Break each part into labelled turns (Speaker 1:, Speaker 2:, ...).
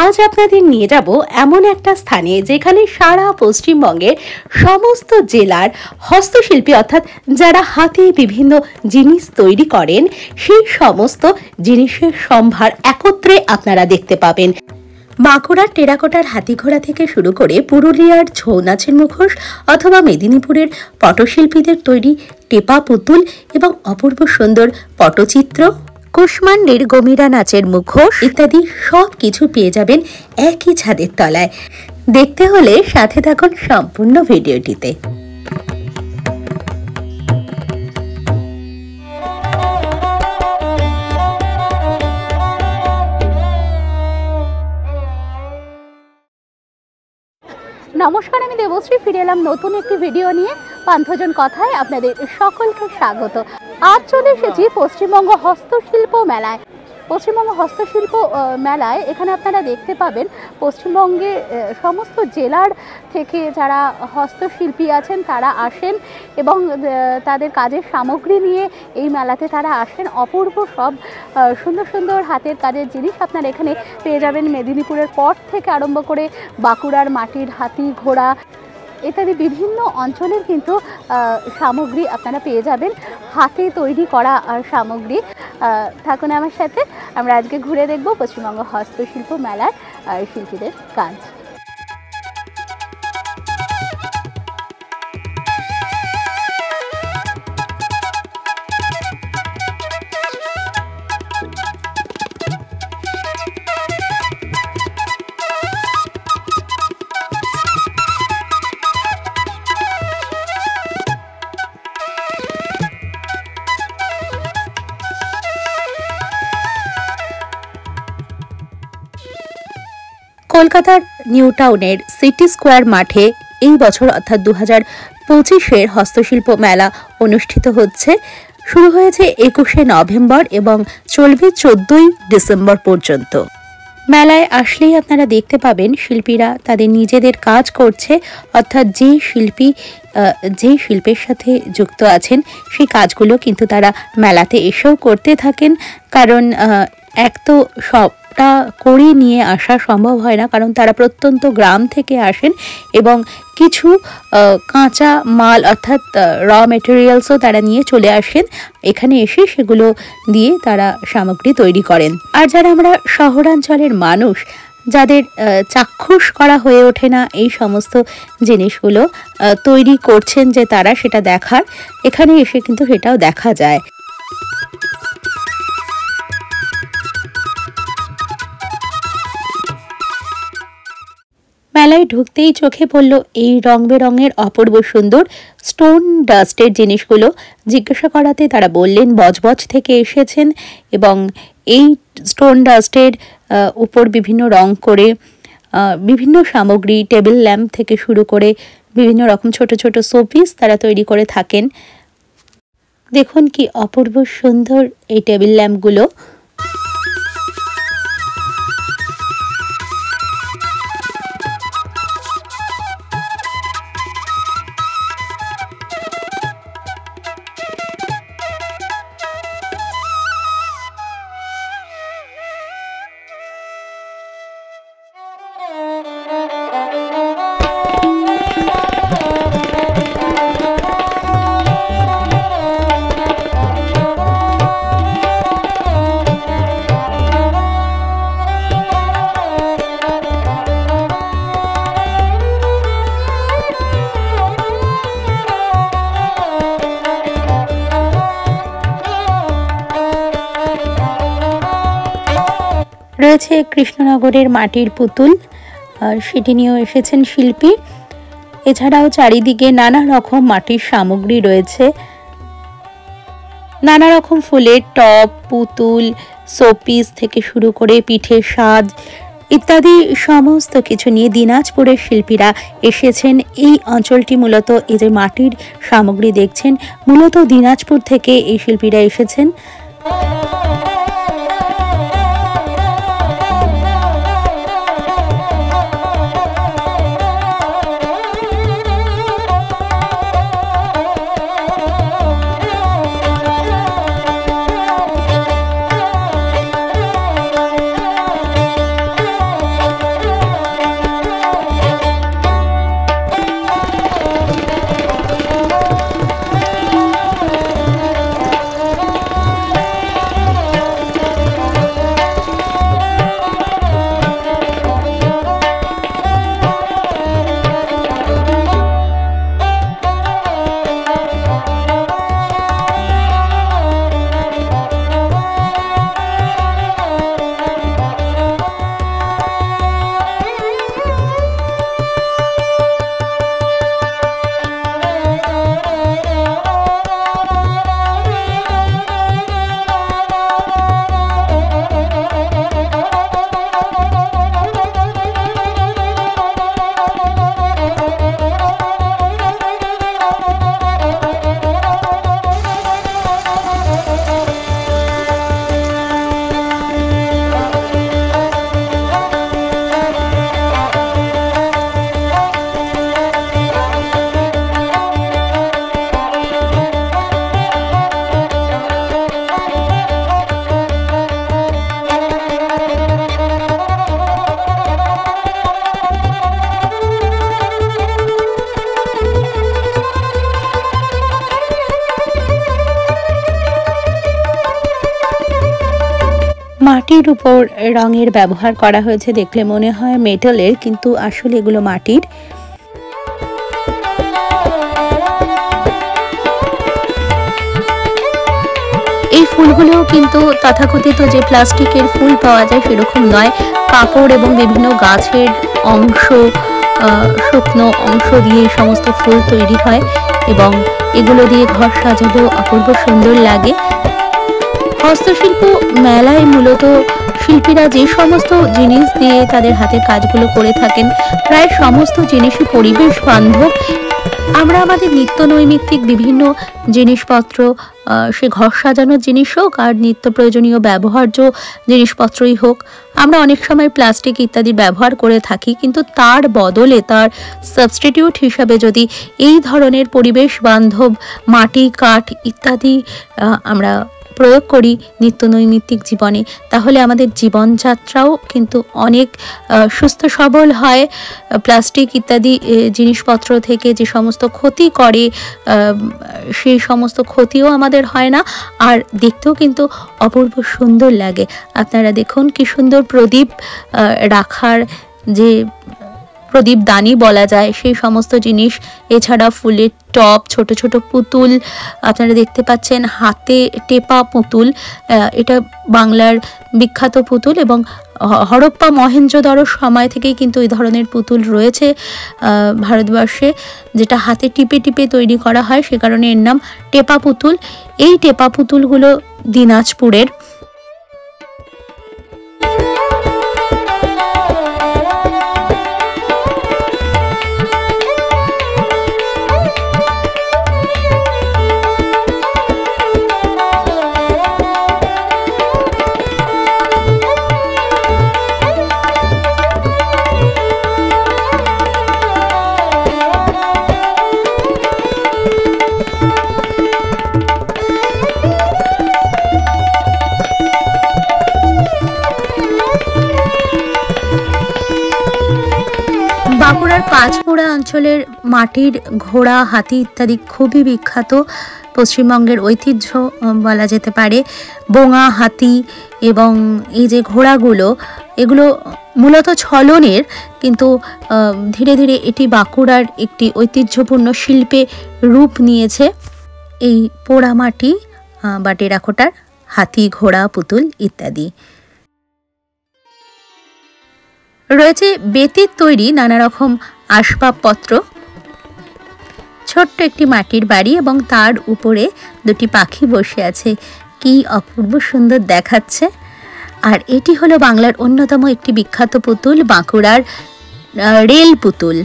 Speaker 1: আজ আপনাদের নিয়ে যাব এমন একটা স্থানে যেখানে সারা পশ্চিমবঙ্গের সমস্ত জেলার হস্তশিল্পী অর্থাৎ যারা হাতে বিভিন্ন জিনিস তৈরি করেন সেই সমস্ত জিনিসের সম্ভার একত্রে আপনারা দেখতে পাবেন। বাঁকুড়ার টেরাকোটার হাতিঘোড়া থেকে শুরু করে পুরুলিয়ার ছৌ নাচের মুখোশ অথবা মেদিনীপুরের পটশিল্পীদের তৈরি টেপা পুতুল এবং অপূর্ব সুন্দর পটচিত্র, কুষ্মান্ডের গমিরা নাচের মুখোশ ইত্যাদি সব কিছু পেয়ে যাবেন একই ছাদের তলায়। দেখতে হলে সাথে থাকুন সম্পূর্ণ ভিডিওটিতে। নমস্কার, আমি দেবশ্রী, ফিরে এলাম নতুন একটি ভিডিও নিয়ে। পান্থজন কথায় আপনাদের সকলকে স্বাগত। আজ চলে এসেছি পশ্চিমবঙ্গ হস্তশিল্প মেলায়। পশ্চিমবঙ্গ হস্তশিল্প মেলায় এখানে আপনারা দেখতে পাবেন পশ্চিমবঙ্গের সমস্ত জেলার থেকে যারা হস্তশিল্পী আছেন তারা আসেন এবং তাদের কাজের সামগ্রী নিয়ে এই মেলাতে তারা আসেন। অপূর্ব সব সুন্দর সুন্দর হাতের কাজের জিনিস আপনারা এখানে পেয়ে যাবেন। মেদিনীপুরের পট থেকে আরম্ভ করে বাঁকুড়ার মাটির হাতি ঘোড়া ইত্যাদি বিভিন্ন অঞ্চলের কিন্তু সামগ্রী আপনারা পেয়ে যাবেন, হাতে তৈরি করা সামগ্রী। থাকুন আমার সাথে, আমরা আজকে ঘুরে দেখব পশ্চিমবঙ্গ হস্তশিল্প মেলার শিল্পীদের কাজ। কলকাতার নিউ টাউনের সিটি স্কোয়ার মাঠে এই বছর অর্থাৎ 2025-এর হস্তশিল্প মেলা অনুষ্ঠিত হচ্ছে। শুরু হয়েছে 21শে নভেম্বর এবং চলবে 14ই ডিসেম্বর পর্যন্ত। মেলায় আসলেই আপনারা দেখতে পাবেন শিল্পীরা তাদের নিজেদের কাজ করছে, অর্থাৎ যে শিল্পী যে শিল্পের সাথে যুক্ত আছেন সেই কাজগুলো কিন্তু তারা মেলাতে এসেও করতে থাকেন। কারণ এক তো সবটা করে নিয়ে আসা সম্ভব হয় না, কারণ তারা প্রত্যন্ত গ্রাম থেকে আসেন এবং কিছু কাঁচা মাল অর্থাৎ র মেটেরিয়ালসও তারা নিয়ে চলে আসেন। এখানে এসে সেগুলো দিয়ে তারা সামগ্রী তৈরি করেন। আর যারা আমরা শহরাঞ্চলের মানুষ, যাদের চাক্ষুষ করা হয়ে ওঠে না এই সমস্ত জিনিসগুলো তৈরি করছেন যে তারা, সেটা দেখার এখানে এসে কিন্তু সেটাও দেখা যায়। মেলায় ঢুকতেই চোখে পড়ল এই রং বেরঙের অপূর্ব সুন্দর স্টোন ডাস্টের জিনিসগুলো। জিজ্ঞাসা করাতে তারা বললেন বজবজ থেকে এসেছেন এবং এই স্টোন ডাস্টের উপর বিভিন্ন রং করে বিভিন্ন সামগ্রী, টেবিল ল্যাম্প থেকে শুরু করে বিভিন্ন রকম ছোট ছোট শোপিস তারা তৈরি করে থাকেন। দেখুন কি অপূর্ব সুন্দর এই টেবিল ল্যাম্পগুলো। রয়েছে কৃষ্ণনগরের মাটির পুতুল, সেটি নিয়েও এসেছেন শিল্পী। এছাড়াও চারিদিকে নানা রকম মাটির সামগ্রী রয়েছে, নানা রকম ফুলের টব, পুতুল, শোপিস থেকে শুরু করে পিঠের সাজ ইত্যাদি সমস্ত কিছু নিয়ে দিনাজপুরের শিল্পীরা এসেছেন। এই অঞ্চলটি মূলত এই যে মাটির সামগ্রী দেখছেন, মূলত দিনাজপুর থেকে এই শিল্পীরা এসেছেন। মাটির উপর রঙের ব্যবহার করা হয়েছে, দেখলে মনে হয় মেটালের, কিন্তু আসলে এগুলো মাটির। এই ফুলগুলো কিন্তু তথাকথিত যে প্লাস্টিকের ফুল পাওয়া যায় সেরকম নয়, কাপড় এবং বিভিন্ন গাছের অংশ, শুকনো অংশ দিয়ে এই সমস্ত ফুল তৈরি হয় এবং এগুলো দিয়ে ঘর সাজালেও অপূর্ব সুন্দর লাগে। হস্তশিল্প মেলায় মূলত শিল্পীরা যে সমস্ত জিনিস দিয়ে তাদের হাতের কাজগুলো করে থাকেন, প্রায় সমস্ত জিনিসই পরিবেশ বান্ধব। আমরা আমাদের নিত্য নৈমিত্তিক বিভিন্ন জিনিসপত্র, সে ঘর সাজানোর জিনিস হোক আর নিত্য প্রয়োজনীয় ব্যবহার্য জিনিসপত্রই হোক, আমরা অনেক সময় প্লাস্টিক ইত্যাদির ব্যবহার করে থাকি, কিন্তু তার বদলে তার সাবস্টিটিউট হিসাবে যদি এই ধরনের পরিবেশ বান্ধব মাটি, কাঠ ইত্যাদি আমরা প্রয়োগ করি নিত্য নৈমিত্তিক জীবনে, তাহলে আমাদের জীবনযাত্রাও কিন্তু অনেক সুস্থ সবল হয়। প্লাস্টিক ইত্যাদি জিনিসপত্র থেকে যে সমস্ত ক্ষতি করে সেই সমস্ত ক্ষতিও আমাদের হয় না, আর দেখতেও কিন্তু অপূর্ব সুন্দর লাগে। আপনারা দেখুন কি সুন্দর প্রদীপ রাখার যে প্রদীপদানি বলা যায় সেই সমস্ত জিনিস, এছাড়া ফুলের টব, ছোট ছোট পুতুল আপনারা দেখতে পাচ্ছেন, হাতে টেপা পুতুল, এটা বাংলার বিখ্যাত পুতুল এবং হরপ্পা মহেঞ্জোদারোর সময় থেকেই কিন্তু এই ধরনের পুতুল রয়েছে ভারতবর্ষে, যেটা হাতে টিপে টিপে তৈরি করা হয়, সে কারণে এর নাম টেপা পুতুল। এই টেপা পুতুলগুলো দিনাজপুরের। বাঁকুড়ার পাঁচমোড়া অঞ্চলের মাটির ঘোড়া, হাতি ইত্যাদি খুবই বিখ্যাত, পশ্চিমবঙ্গের ঐতিহ্য বলা যেতে পারে। বোঙা হাতি এবং এই যে ঘোড়াগুলো, এগুলো মূলত ছলনের, কিন্তু ধীরে ধীরে এটি বাঁকুড়ার একটি ঐতিহ্যপূর্ণ শিল্পে রূপ নিয়েছে। এই পোড়ামাটি বা টেরাকোটার হাতি, ঘোড়া, পুতুল ইত্যাদি রয়েছে। বেতের তৈরি নানা রকম আসবাবপত্র, ছোট্ট একটি মাটির বাড়ি এবং তার উপরে দুটি পাখি বসে আছে, কি অপূর্ব সুন্দর দেখাচ্ছে। আর এটি হলো বাংলার অন্যতম একটি বিখ্যাত পুতুল, বাঁকুড়ার রেল পুতুল।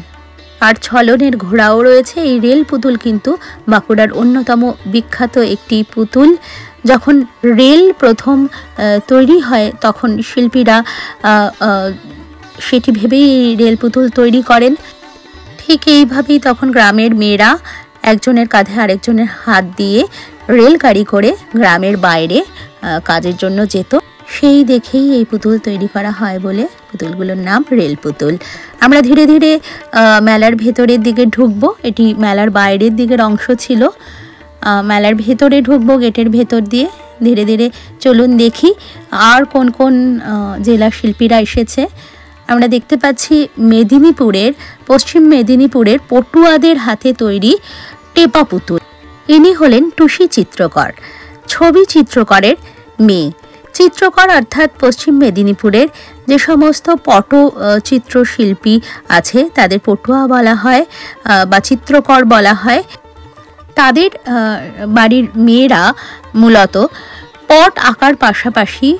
Speaker 1: আর ছলনের ঘোড়াও রয়েছে। এই রেল পুতুল কিন্তু বাঁকুড়ার অন্যতম বিখ্যাত একটি পুতুল। যখন রেল প্রথম তৈরি হয় তখন শিল্পীরা সেটি ভেবেই রেল পুতুল তৈরি করেন। ঠিক এইভাবেই তখন গ্রামের মেয়েরা একজনের কাঁধে আরেকজনের হাত দিয়ে রেলগাড়ি করে গ্রামের বাইরে কাজের জন্য যেত, সেই দেখেই এই পুতুল তৈরি করা হয় বলে পুতুলগুলোর নাম রেল পুতুল। আমরা ধীরে ধীরে মেলার ভেতরের দিকে ঢুকবো। এটি মেলার বাইরের দিকের অংশ ছিল। মেলার ভেতরে ঢুকবো গেটের ভেতর দিয়ে। ধীরে ধীরে চলুন দেখি আর কোন কোন জেলা শিল্পীরা এসেছে। আমরা দেখতে পাচ্ছি মেদিনীপুরের, পশ্চিম মেদিনীপুরের পটুয়াদের হাতে তৈরি টেপা পুতুল। ইনি হলেন টুসি চিত্রকর, ছবি চিত্রকরের মেয়ে। চিত্রকর অর্থাৎ পশ্চিম মেদিনীপুরের যে সমস্ত পটচিত্রশিল্পী আছে তাদের পটুয়া বলা হয় বা চিত্রকর বলা হয়। তাদের বাড়ির মেয়েরা মূলত পট আঁকার পাশাপাশি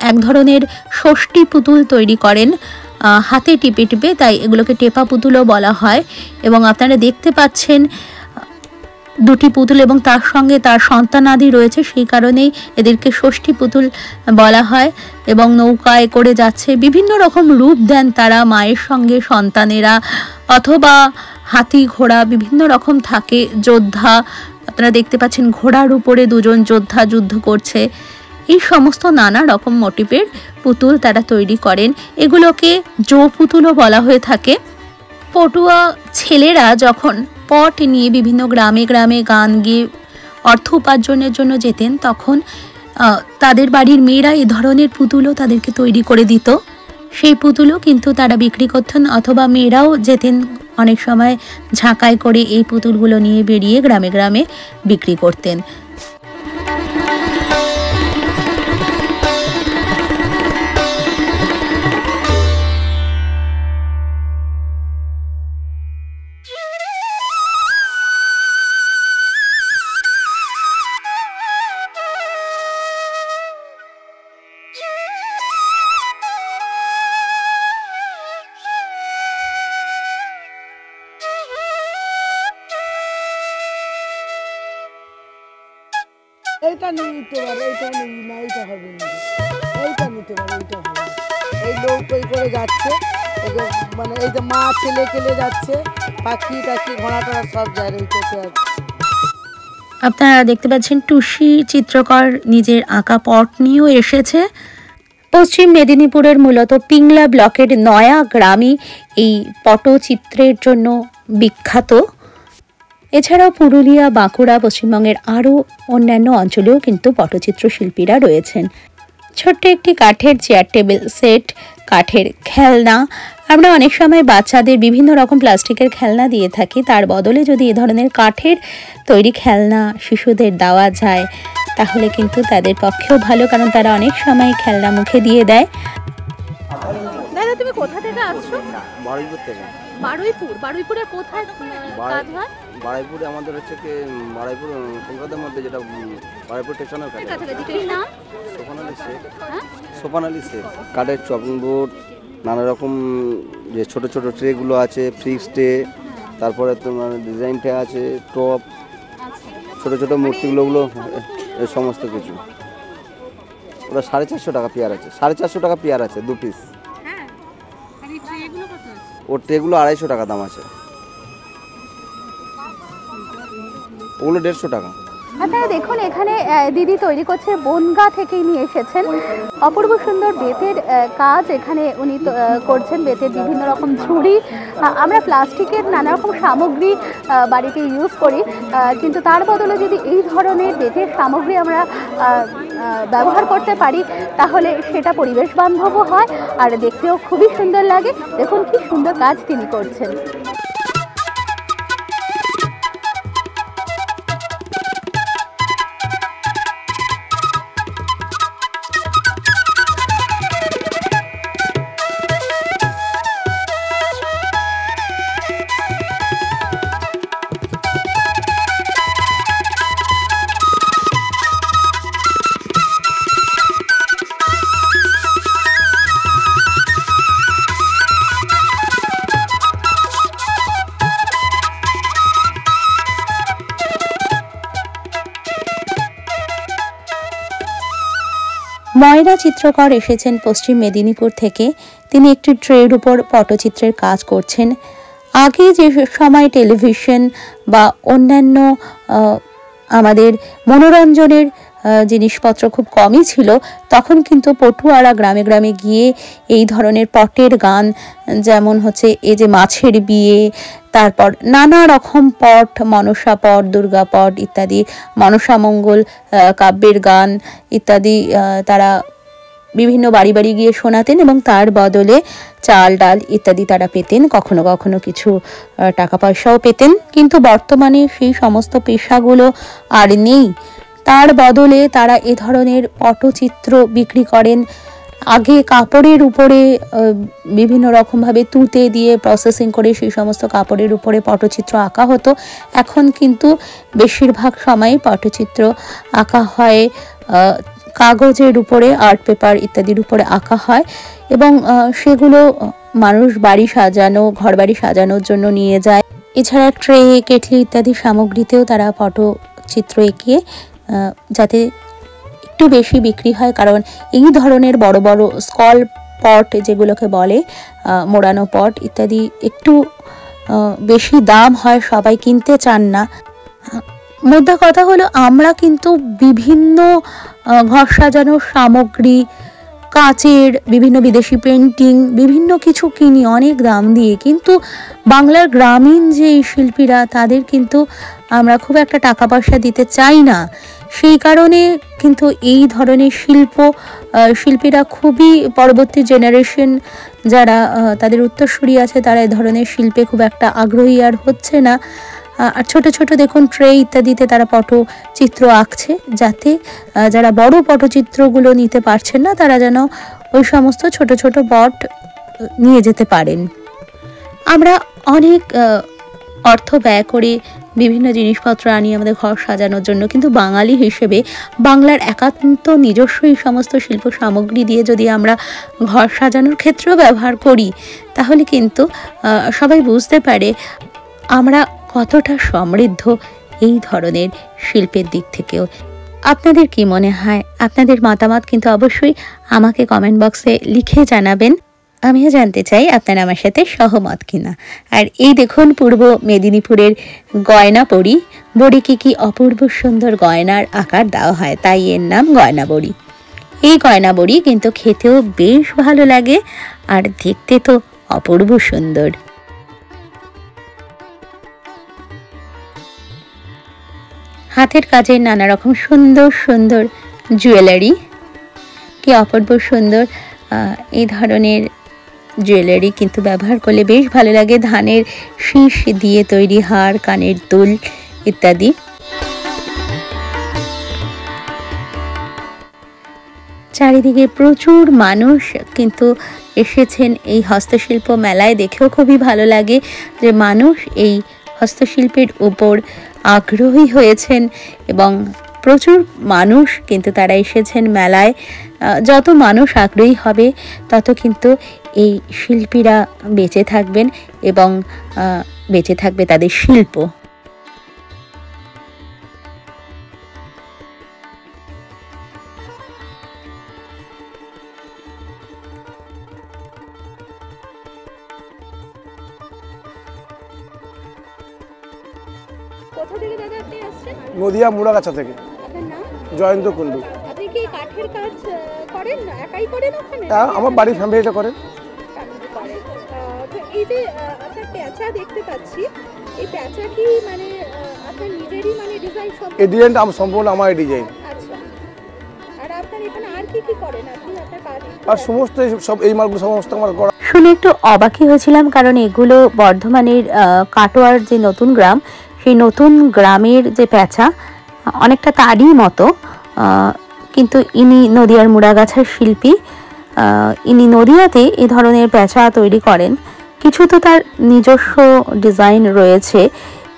Speaker 1: এক ধরনের ষষ্ঠী পুতুল তৈরি করেন হাতে টিপে টিপে, তাই এগুলোকে টেপা পুতুলও বলা হয়। এবং আপনারা দেখতে পাচ্ছেন দুটি পুতুল এবং তার সঙ্গে তার সন্তানাদি রয়েছে, সেই কারণেই এদেরকে ষষ্ঠী পুতুল বলা হয়। এবং নৌকায় করে যাচ্ছে, বিভিন্ন রকম রূপ দেন তারা মায়ের সঙ্গে সন্তানেরা, অথবা হাতি ঘোড়া বিভিন্ন রকম থাকে। যোদ্ধা আপনারা দেখতে পাচ্ছেন, ঘোড়ার উপরে দুজন যোদ্ধা যুদ্ধ করছে। এই সমস্ত নানা রকম মোটিভের পুতুল তারা তৈরি করেন। এগুলোকে জো পুতুলও বলা হয়ে থাকে। পটুয়া ছেলেরা যখন পট নিয়ে বিভিন্ন গ্রামে গ্রামে গান গেয়ে অর্থ উপার্জনের জন্য যেতেন, তখন তাদের বাড়ির মেয়েরা এ ধরনের পুতুলও তাদেরকে তৈরি করে দিত। সেই পুতুলও কিন্তু তারা বিক্রি করতেন, অথবা মেয়েরাও যেতেন অনেক সময় ঝাঁকায় করে এই পুতুলগুলো নিয়ে বেরিয়ে গ্রামে গ্রামে বিক্রি করতেন।
Speaker 2: এইটা নিতে পারে, এইটা নিই না, এইটা হবে না, এইটা নিতে পারে, এইটা হবে। এই লোক ওই করে যাচ্ছে, মানে এই যে মা ছেলে কেলে যাচ্ছে, পাখি টাখি ঘোড়া টোড়া সব যায় এইটাতে।
Speaker 1: আপনারা দেখতে পাচ্ছেন টুসি চিত্রকর নিজের আঁকা পট নিয়েও এসেছে। পশ্চিম মেদিনীপুরের মূলত পিংলা ব্লকের নয়া গ্রামই এই পটচিত্রের জন্য বিখ্যাত। এছাড়াও পুরুলিয়া, বাঁকুড়া, পশ্চিমবঙ্গের আরও অন্যান্য অঞ্চলেও কিন্তু পটচিত্র শিল্পীরা রয়েছেন। ছোট্ট একটি কাঠের চেয়ার টেবিল সেট, কাঠের খেলনা, আমরা অনেক সময় বাচ্চাদের বিভিন্ন রকম প্লাস্টিকের খেলনা দিয়ে থাকি, তার বদলে যদি এ ধরনের কাঠের তৈরি খেলনা শিশুদের দেওয়া যায় তাহলে কিন্তু তাদের পক্ষেও ভালো, কারণ তারা অনেক সময় খেলনা মুখে দিয়ে দেয়।
Speaker 3: দাদা, তুমি কোথা থেকে আসছো?
Speaker 4: বারুইপুর থেকে।
Speaker 3: বারুইপুরের কোথায় কাজ হয়?
Speaker 4: বারুইপুরে আমাদের হচ্ছে কি বারুইপুর কলকাতার মধ্যে, যেটা বারুইপুর স্টেশনের কাছে।
Speaker 3: কি নাম?
Speaker 4: সোপানালি শেখ। সোপানালি শেখ। কাঠের চপিং বোর্ড, নানা রকম যে ছোট ছোট ট্রেগুলো আছে, ফ্রিক্স ট্রে, তারপরে তোমার ডিজাইন ট্রে আছে, টপ, ছোট ছোট মূর্তিগুলো, এই সমস্ত কিছু। ওটা 450 টাকা পেয়ার আছে, 450 টাকা পেয়ার আছে 2 পিস। ওর ট্রেগুলো 250 টাকা দাম আছে, ওগুলো 150 টাকা।
Speaker 3: আপনারা দেখুন, এখানে দিদি তৈরি করছে, বনগা থেকেই নিয়ে এসেছেন। অপূর্ব সুন্দর বেতের কাজ এখানে উনি করছেন, বেতের বিভিন্ন রকম ঝুড়ি। আমরা প্লাস্টিকের নানা রকম সামগ্রী বাড়িতে ইউজ করি, কিন্তু তার বদলে যদি এই ধরনের বেতের সামগ্রী আমরা ব্যবহার করতে পারি তাহলে সেটা পরিবেশ বান্ধবও হয় আর দেখতেও খুবই সুন্দর লাগে। দেখুন কি সুন্দর কাজ তিনি করছেন।
Speaker 1: ময়রা চিত্রকর এসেছেন পশ্চিম মেদিনীপুর থেকে। তিনি একটি ট্রের উপর পটচিত্রের কাজ করছেন। আগে যে সময় টেলিভিশন বা অন্যান্য আমাদের মনোরঞ্জনের জিনিসপত্র খুব কমই ছিল, তখন কিন্তু পটুয়ারা গ্রামে গ্রামে গিয়ে এই ধরনের পটের গান, যেমন হচ্ছে এই যে মাছের বিয়ে, তারপর নানা রকম পট, মনসা পট, দুর্গা পট ইত্যাদি, মনসা মঙ্গল কাব্যের গান ইত্যাদি তারা বিভিন্ন বাড়ি বাড়ি গিয়ে শোনাতেন এবং তার বদলে চাল ডাল ইত্যাদি তারা পেতেন, কখনো কখনো কিছু টাকা পয়সাও পেতেন। কিন্তু বর্তমানে সেই সমস্ত পেশাগুলো আর নেই, তার বদলে তারা এ ধরনের পটচিত্র বিক্রি করেন। আগে কাপড়ের উপরে বিভিন্ন রকমভাবে তুঁতে দিয়ে প্রসেসিং করে সেই সমস্ত কাপড়ের উপরে পটচিত্র আঁকা হতো। এখন কিন্তু বেশিরভাগ সময় পটচিত্র আঁকা হয় কাগজের উপরে, আর্ট পেপার ইত্যাদির উপরে আঁকা হয় এবং সেগুলো মানুষ বাড়ি সাজানো, ঘর বাড়ি সাজানোর জন্য নিয়ে যায়। এছাড়া ট্রে, কেটলি ইত্যাদি সামগ্রীতেও তারা পটচিত্র এঁকে যাতে একটু বেশি বিক্রি হয়, কারণ এই ধরনের বড় বড় স্কল পট যেগুলোকে বলে, মোড়ানো পট ইত্যাদি একটু বেশি দাম হয়, সবাই কিনতে চান না। মোদ্দা কথা হলো, আমরা কিন্তু বিভিন্ন ঘর সাজানোর সামগ্রী, কাচের বিভিন্ন বিদেশি পেন্টিং, বিভিন্ন কিছু কিনি অনেক দাম দিয়ে, কিন্তু বাংলার গ্রামীণ যে শিল্পীরা তাদের কিন্তু আমরা খুব একটা টাকা পয়সা দিতে চাই না। সেই কারণে কিন্তু এই ধরনের শিল্পীরা খুবই পরবর্তী জেনারেশন যারা তাদের উত্তরসূরি আছে তারা এই ধরনের শিল্পে খুব একটা আগ্রহী আর হচ্ছে না। আর ছোট ছোট দেখুন ট্রে ইত্যাদিতে তারা পটচিত্র আঁকছে, যাতে যারা বড় পটচিত্রগুলো নিতে পারছেন না তারা যেন ওই সমস্ত ছোট ছোট পট নিয়ে যেতে পারেন। আমরা অনেক অর্থ ব্যয় করে বিভিন্ন জিনিসপত্র আনি আমাদের ঘর সাজানোর জন্য, কিন্তু বাঙালি হিসেবে বাংলার একান্ত নিজস্ব এই সমস্ত শিল্প সামগ্রী দিয়ে যদি আমরা ঘর সাজানোর ক্ষেত্রেও ব্যবহার করি তাহলে কিন্তু সবাই বুঝতে পারে আমরা কতটা সমৃদ্ধ এই ধরনের শিল্পের দিক থেকেও। আপনাদের কি মনে হয়? আপনাদের মতামত কিন্তু অবশ্যই আমাকে কমেন্ট বক্সে লিখে জানাবেন। আমিও জানতে চাই আপনারা আমার সাথে সহমত কিনা। আর এই দেখুন পূর্ব মেদিনীপুরের গয়না বড়ি। বড়িকে কি অপূর্ব সুন্দর গয়নার আকার দেওয়া হয়, তাই এর নাম গয়না বড়ি। এই গয়না বড়ি কিন্তু খেতেও বেশ ভালো লাগে আর দেখতে তো অপূর্ব সুন্দর। হাতের কাজের নানা রকম সুন্দর সুন্দর জুয়েলারি, কি অপূর্ব সুন্দর। এই ধরনের জুয়েলারি কিন্তু ব্যবহার করলে বেশ ভালো লাগে। ধানের শীষ দিয়ে তৈরি হার, কানের দুল ইত্যাদি। চারিদিকে প্রচুর মানুষ কিন্তু এসেছেন এই হস্তশিল্প মেলায়। দেখেও খুবই ভালো লাগে যে মানুষ এই হস্তশিল্পের উপর আগ্রহী হয়েছেন এবং প্রচুর মানুষ কিন্তু তারা এসেছেন মেলায়। যত মানুষ আগ্রহী হবে তত কিন্তু এই শিল্পীরা বেঁচে থাকবেন এবং বেঁচে থাকবে তাদের শিল্প।
Speaker 3: কোথা থেকে দাদা আপনি আসছেন?
Speaker 5: নদিয়া মুড়াগাছা থেকে।
Speaker 3: আপনার নাম?
Speaker 5: জয়ন্ত কুণ্ডু।
Speaker 3: আপনি কি কাঠের কাজ করেন না? একাই করেন ওখানে?
Speaker 5: আমার বাড়ির ফ্যামিলিটা করেন।
Speaker 3: তো এই যে আপনার প্যাঁচা দেখতে পাচ্ছি, এই প্যাঁচা কি মানে আপনার নিজেরই মানে ডিজাইন সব?
Speaker 5: এই ডিজাইনটা সম্পূর্ণ আমার ডিজাইন।
Speaker 3: আচ্ছা, আর আপনার এখানে আর কি কি করেন আপনি আপনার কাজ?
Speaker 5: আর সমস্ত সব এই মালগুলো সমস্ত আমার করা।
Speaker 1: শুনে একটু অবাকই হয়েছিলাম, কারণ এগুলো বর্ধমানের কাটোয়ার যে নতুন গ্রাম, সেই নতুন গ্রামের যে প্যাঁচা অনেকটা তারই মতো, কিন্তু ইনি নদিয়ার মুড়াগাছার শিল্পী। ইনি নদিয়াতে এই ধরনের প্যাঁচা তৈরি করেন। কিছু তো তার নিজস্ব ডিজাইন রয়েছে,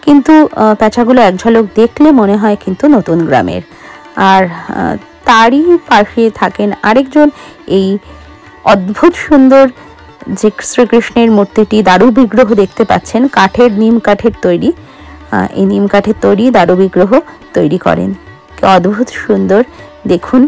Speaker 1: কিন্তু প্যাঁচাগুলো এক ঝলক দেখলে মনে হয় কিন্তু নতুন গ্রামের। আর তারই পাশে থাকেন আরেকজন এই অদ্ভুত সুন্দর যে শ্রীকৃষ্ণের মূর্তিটি, দারু বিগ্রহ দেখতে পাচ্ছেন, কাঠের নিম কাঠের তৈরি। এই নিম কাঠের তৈরি দারু বিগ্রহ তৈরি করেন, কি অদ্ভুত সুন্দর দেখুন।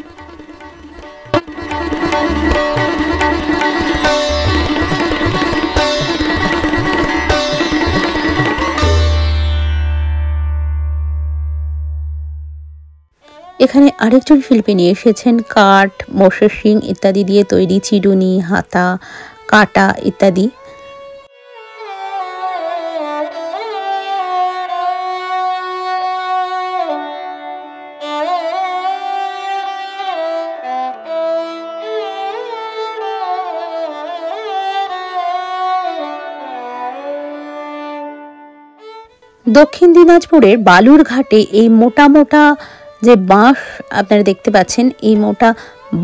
Speaker 1: এখানে আরেকজন শিল্পী নিয়ে এসেছেন কাঠ, মোষের শিং ইত্যাদি দিয়ে তৈরি চিরুনি, হাতা, কাটা ইত্যাদি। দক্ষিণ দিনাজপুরের বালুরঘাটে এই মোটা মোটা যে বাঁশ আপনারা দেখতে পাচ্ছেন, এই মোটা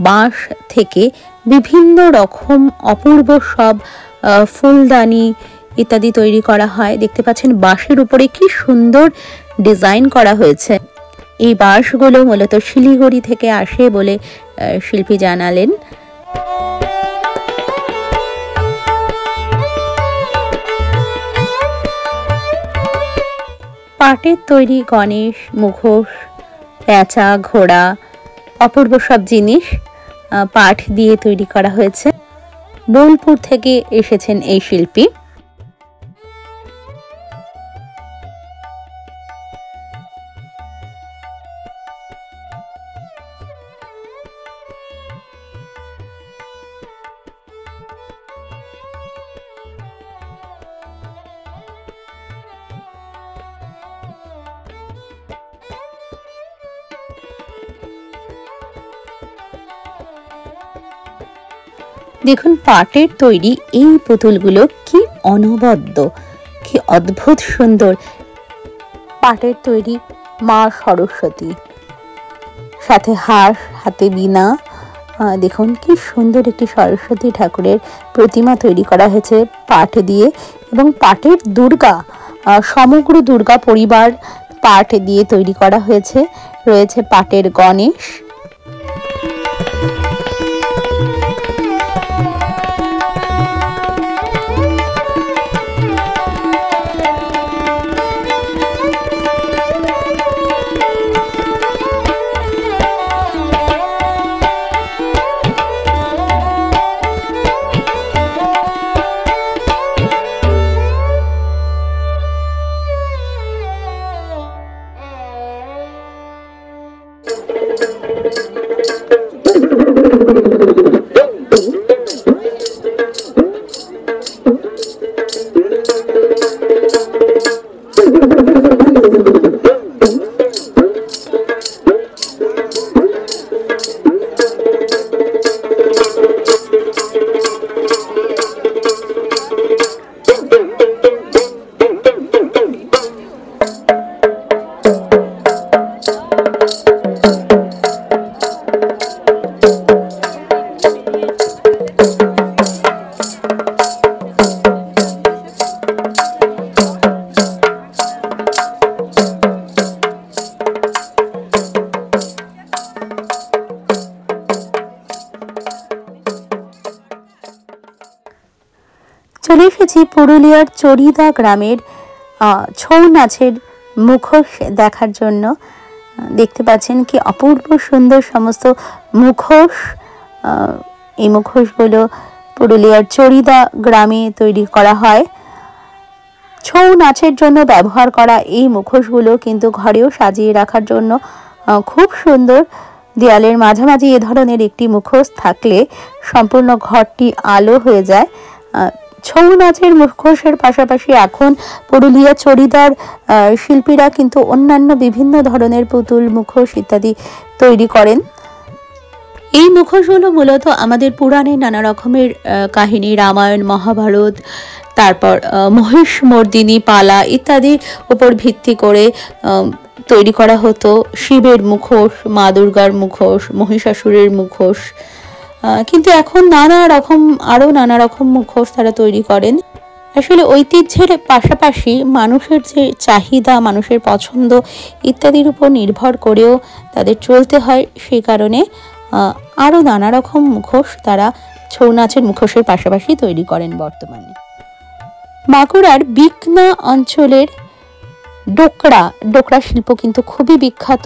Speaker 1: বাঁশ থেকে বিভিন্ন রকম অপূর্ব সব ফুলদানি ইত্যাদি তৈরি করা হয়। দেখতে পাচ্ছেন বাঁশের উপরে কি সুন্দর ডিজাইন করা হয়েছে। এই বাঁশগুলো মূলত শিলিগুড়ি থেকে আসে বলে শিল্পী জানালেন। পাটের তৈরি গণেশ, মুখোশ, প্যাঁচা, ঘোড়া, অপূর্ব সব জিনিস পাট দিয়ে তৈরি করা হয়েছে। বোলপুর থেকে এসেছেন এই শিল্পী। দেখুন পাটের তৈরি এই পুতুলগুলো কি অনবদ্য, কি অদ্ভুত সুন্দর। পাটের তৈরি মা সরস্বতী, সাথে হার, হাতে বীণা। দেখুন কি সুন্দর একটি সরস্বতী ঠাকুরের প্রতিমা তৈরি করা হয়েছে পাট দিয়ে। এবং পাটের দুর্গা, সমগ্র দুর্গা পরিবার পাট দিয়ে তৈরি করা হয়েছে। রয়েছে পাটের গণেশ। চলে এসেছি পুরুলিয়ার চরিদা গ্রামের ছৌ নাচের মুখোশ দেখার জন্য। দেখতে পাচ্ছেন কি অপূর্ব সুন্দর সমস্ত মুখোশ। এই মুখোশগুলো পুরুলিয়ার চরিদা গ্রামে তৈরি করা হয়। ছৌ নাচের জন্য ব্যবহার করা এই মুখোশগুলো কিন্তু ঘরেও সাজিয়ে রাখার জন্য খুব সুন্দর। দেয়ালের মাঝামাঝি এ ধরনের একটি মুখোশ থাকলে সম্পূর্ণ ঘরটি আলো হয়ে যায়। ছৌ নাচের মুখোশের পাশাপাশি এখন পুরুলিয়া চরিদার শিল্পীরা কিন্তু অন্যান্য বিভিন্ন ধরনের পুতুল, মুখোশ ইত্যাদি তৈরি করেন। এই মুখোশগুলো মূলত আমাদের পুরাণে নানা রকমের কাহিনী, রামায়ণ, মহাভারত, তারপর মহিষমর্দিনী পালা ইত্যাদির উপর ভিত্তি করে তৈরি করা হতো। শিবের মুখোশ, মা দুর্গার মুখোশ, মহিষাসুরের মুখোশ। কিন্তু এখন আরো নানা রকম মুখোশ তারা তৈরি করেন। আসলে ঐতিহ্যের পাশাপাশি মানুষের যে চাহিদা, মানুষের পছন্দ ইত্যাদির উপর নির্ভর করেও তাদের চলতে হয়। সেই কারণে আরো নানা রকম মুখোশ তারা ছৌ নাচের মুখোশের পাশাপাশি তৈরি করেন বর্তমানে। বাঁকুড়ার বিকনা অঞ্চলের ডোকরা শিল্প কিন্তু খুবই বিখ্যাত।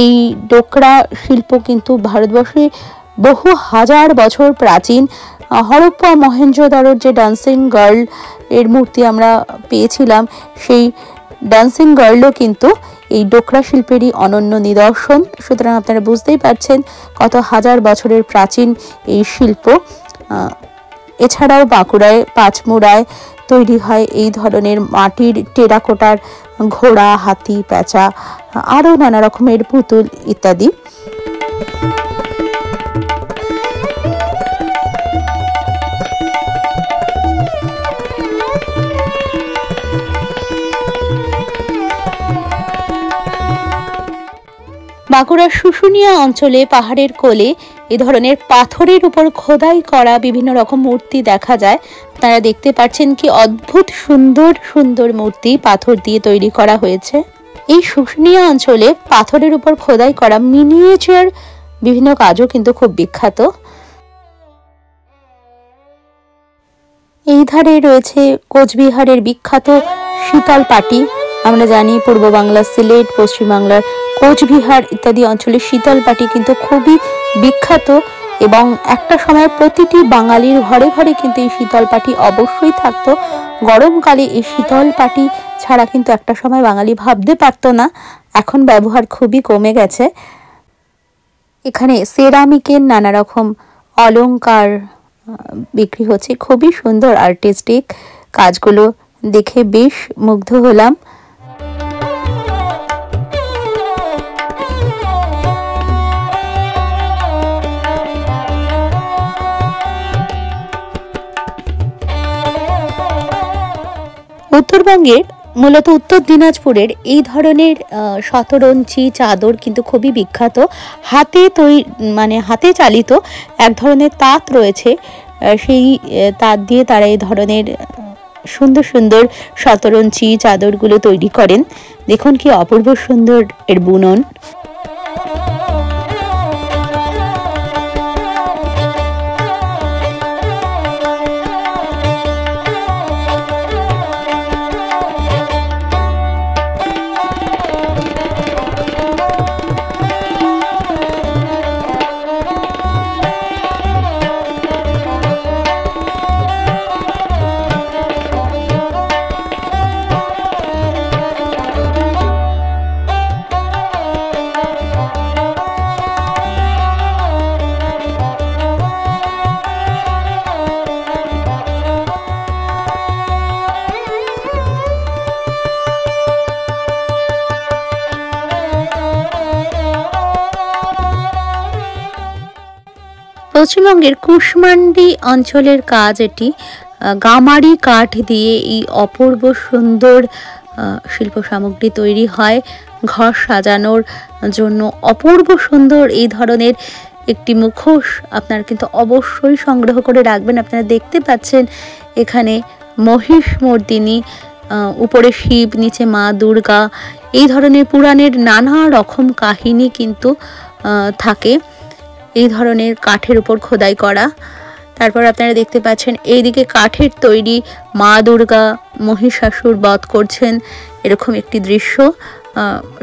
Speaker 1: এই ডোকরা শিল্প কিন্তু ভারতবর্ষে বহু হাজার বছর প্রাচীন। হরপ্পা মহেঞ্জোদারোর যে ডান্সিং গার্ল এর মূর্তি আমরা পেয়েছিলাম, সেই ডান্সিং গার্লও কিন্তু এই ডোকরা শিল্পেরই অনন্য নিদর্শন। সুতরাং আপনারা বুঝতেই পারছেন কত হাজার বছরের প্রাচীন এই শিল্প। এছাড়াও বাঁকুড়ায় পাঁচমুড়ায় তৈরি হয় এই ধরনের মাটির টেরাকোটার ঘোড়া, হাতি, পেঁচা, আরও নানা রকমের পুতুল ইত্যাদি। বাঁকুড়ার শুশুনিয়া অঞ্চলে পাহাড়ের কোলে এ ধরনের পাথরের উপর খোদাই করা বিভিন্ন রকম মূর্তি দেখা যায়। আপনারা দেখতে পাচ্ছেন কি অদ্ভুত সুন্দর সুন্দর মূর্তি পাথর দিয়ে তৈরি করা হয়েছে। এই শুশুনিয়া অঞ্চলে পাথরের উপর খোদাই করা মিনিয়েচার বিভিন্ন কাজও কিন্তু খুব বিখ্যাত। এই ধারে রয়েছে কোচবিহারের বিখ্যাত শীতল পাটি। আমরা জানি পূর্ব বাংলা, সিলেট, পশ্চিমবাংলার কোচবিহার ইত্যাদি অঞ্চলে শীতল পাটি কিন্তু খুবই বিখ্যাত এবং একটা সময় প্রতিটি বাঙালির ঘরে ঘরে কিন্তু এই শীতল পাটি অবশ্যই থাকতো। গরমকালে এই শীতল পাটি ছাড়া কিন্তু একটা সময় বাঙালি ভাবতে পারতো না। এখন ব্যবহার খুবই কমে গেছে। এখানে সেরামিকের নানা রকম অলংকার বিক্রি হচ্ছে। খুবই সুন্দর আর্টিস্টিক কাজগুলো দেখে বেশ মুগ্ধ হলাম। উত্তরবঙ্গের মূলত উত্তর দিনাজপুরের এই ধরনের শতরঞ্চি চাদর কিন্তু খুবই বিখ্যাত। হাতে চালিত এক ধরনের তাঁত রয়েছে, সেই তাঁত দিয়ে তারা এই ধরনের সুন্দর সুন্দর শতরঞ্চি চাদরগুলো তৈরি করেন। দেখুন কি অপূর্ব সুন্দর এর বুনন। পশ্চিমবঙ্গের কুশমান্ডি অঞ্চলের কাজ এটি। গামারি কাঠ দিয়ে এই অপূর্ব সুন্দর শিল্প সামগ্রী তৈরি হয়। ঘর সাজানোর জন্য অপূর্ব সুন্দর এই ধরনের একটি মুখোশ আপনারা কিন্তু অবশ্যই সংগ্রহ করে রাখবেন। আপনারা দেখতে পাচ্ছেন এখানে মহিষ মর্দিনী, উপরে শিব, নিচে মা দুর্গা, এই ধরনের পুরাণের নানা রকম কাহিনী কিন্তু থাকে এই ধরনের কাঠের উপর খোদাই করা। তারপর আপনারা দেখতে পাচ্ছেন এইদিকে কাঠের তৈরি মা দুর্গা মহিষাসুর বধ করছেন, এরকম একটি দৃশ্য।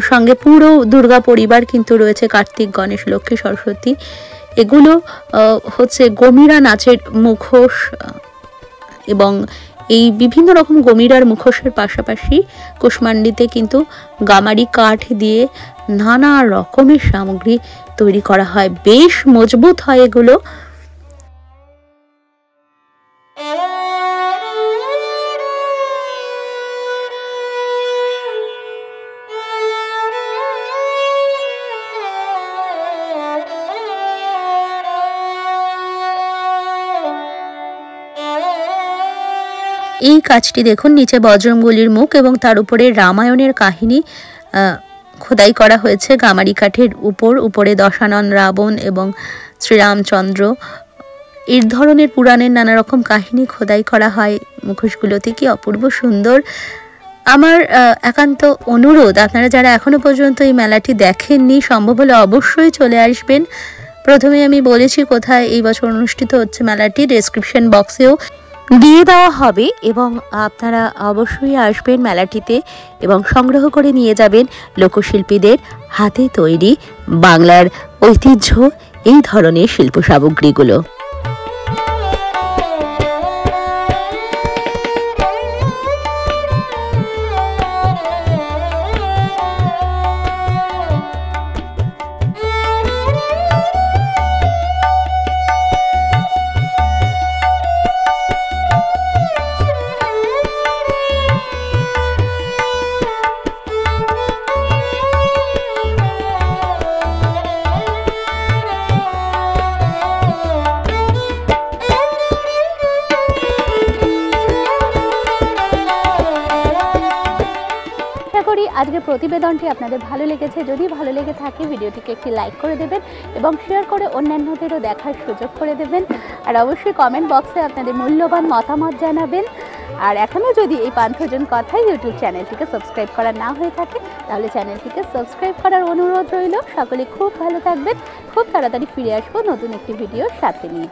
Speaker 1: সঙ্গে পুরো দুর্গা পরিবার কিন্তু রয়েছে, কার্তিক, গণেশ, লক্ষ্মী, সরস্বতী। এগুলো হচ্ছে গমিরা নাচের মুখোশ, এবং এই বিভিন্ন রকম গমিরার মুখোশের পাশাপাশি কুশমান্ডিতে কিন্তু গামারি কাঠ দিয়ে নানা রকমের সামগ্রী তৈরি করা হয়। বেশ মজবুত হয় এগুলো। এই কাজটি দেখুন, নিচে বজরংবলীর মুখ এবং তার উপরে রামায়ণের কাহিনী খোদাই করা হয়েছে গামারি কাঠের উপরে দশানন, রাবণ এবং শ্রীরামচন্দ্র, এই ধরনের পুরাণের নানা রকম কাহিনী খোদাই করা হয় মুখোশগুলোতে। কি অপূর্ব সুন্দর। আমার একান্ত অনুরোধ, আপনারা যারা এখনো পর্যন্ত এই মেলাটি দেখেননি, সম্ভব হলে অবশ্যই চলে আসবেন। প্রথমে আমি বলেছি কোথায় এই বছর অনুষ্ঠিত হচ্ছে মেলাটি, ডেসক্রিপশন বক্সেও দিয়ে দেওয়া হবে, এবং আপনারা অবশ্যই আসবেন মেলাটিতে এবং সংগ্রহ করে নিয়ে যাবেন লোকশিল্পীদের হাতে তৈরি বাংলার ঐতিহ্য এই ধরনের শিল্প সামগ্রীগুলো। আজকের প্রতিবেদনটি আপনাদের ভালো লেগেছে। যদি ভালো লেগে থাকে ভিডিওটিকে একটি লাইক করে দেবেন এবং শেয়ার করে অন্যান্যদেরও দেখার সুযোগ করে দেবেন। আর অবশ্যই কমেন্ট বক্সে আপনাদের মূল্যবান মতামত জানাবেন। আর এখনও যদি এই পান্থজন কথাই ইউটিউব চ্যানেলটিকে সাবস্ক্রাইব করা না হয়ে থাকে, তাহলে চ্যানেলটিকে সাবস্ক্রাইব করার অনুরোধ রইল। সকলে খুব ভালো থাকবেন। খুব তাড়াতাড়ি ফিরে আসবো নতুন একটি ভিডিওর সাথে নিয়ে।